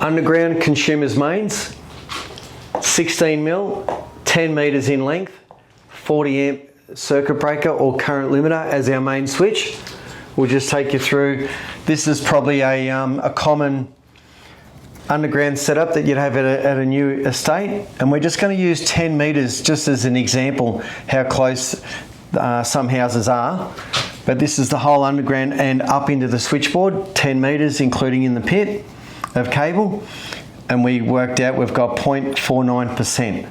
underground consumers mains, 16 mil, 10 meters in length, 40 amp circuit breaker or current limiter as our main switch. We'll just take you through. This is probably a common underground setup that you'd have at a new estate, and we're just going to use 10 meters just as an example how close some houses are. But this is the whole underground and up into the switchboard, 10 meters including in the pit of cable, and we worked out we've got 0.49%.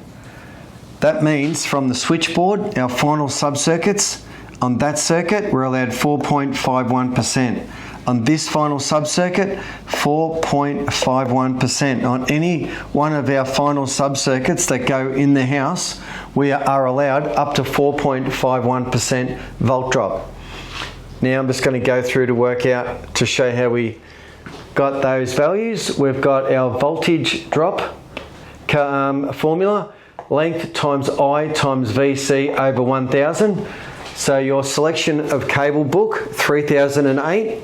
That means from the switchboard, our final subcircuits, on that circuit we're allowed 4.51%. On this final subcircuit, 4.51%. On any one of our final subcircuits that go in the house, we are allowed up to 4.51% volt drop. Now I'm just going to go through to work out, to show how we got those values. We've got our voltage drop formula, length times I times VC over 1000. So your selection of cable book 3008,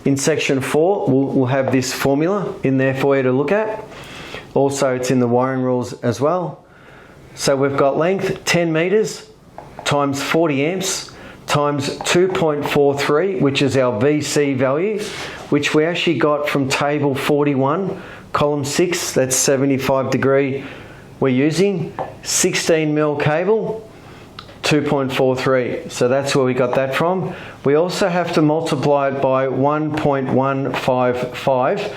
in section 4 we'll have this formula in there for you to look at. Also it's in the wiring rules as well. So we've got length 10 meters times 40 amps times 2.43, which is our VC value, which we actually got from table 41, column 6, that's 75 degree we're using, 16 mil cable, 2.43. So that's where we got that from. We also have to multiply it by 1.155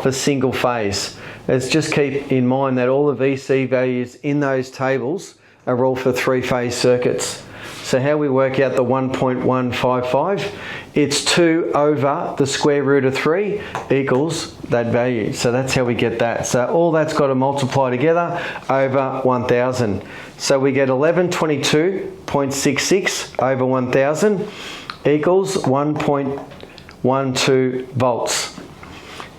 for single phase. Let's just keep in mind that all the VC values in those tables are all for 3-phase circuits. So how we work out the 1.155, it's 2 over the square root of 3 equals that value. So that's how we get that. So all that's got to multiply together over 1000. So we get 1122.66 over 1000 equals 1.12 volts.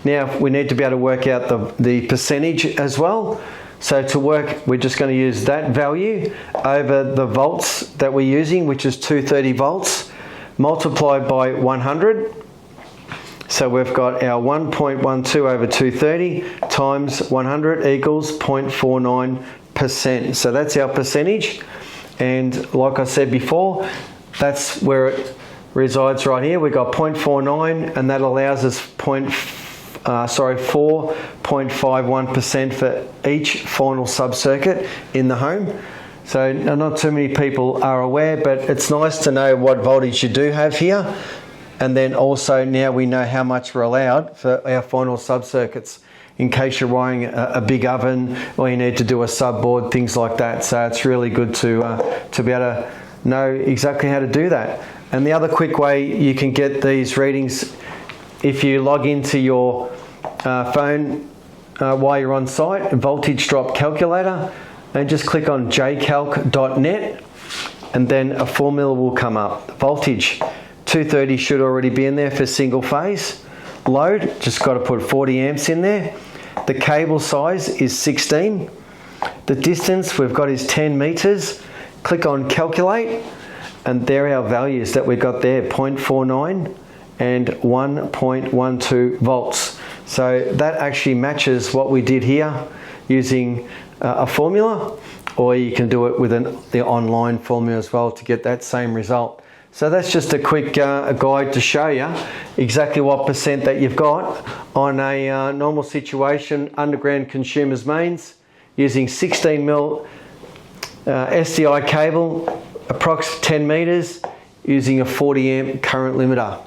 Now we need to be able to work out the percentage as well. So to work, we're just going to use that value over the volts that we're using, which is 230 volts, multiplied by 100. So we've got our 1.12 over 230 times 100 equals 0.49%. So that's our percentage. And like I said before, that's where it resides right here. We've got 0.49, and that allows us 4.51% for each final subcircuit in the home. So not too many people are aware, but it's nice to know what voltage you do have here. And then also now we know how much we're allowed for our final subcircuits in case you're wiring a big oven or you need to do a subboard, things like that. So it's really good to be able to know exactly how to do that. And the other quick way you can get these readings, if you log into your phone while you're on site, voltage drop calculator, and just click on jcalc.net, and then a formula will come up. Voltage 230 should already be in there for single phase. Load, just got to put 40 amps in there. The cable size is 16. The distance we've got is 10 meters. Click on calculate, and there are our values that we got there, 0.49 and 1.12 volts. So that actually matches what we did here using a formula, or you can do it with the online formula as well to get that same result. So that's just a quick guide to show you exactly what percent that you've got on a normal situation, underground consumers mains, using 16 mil SDI cable, approx 10 meters, using a 40 amp current limiter.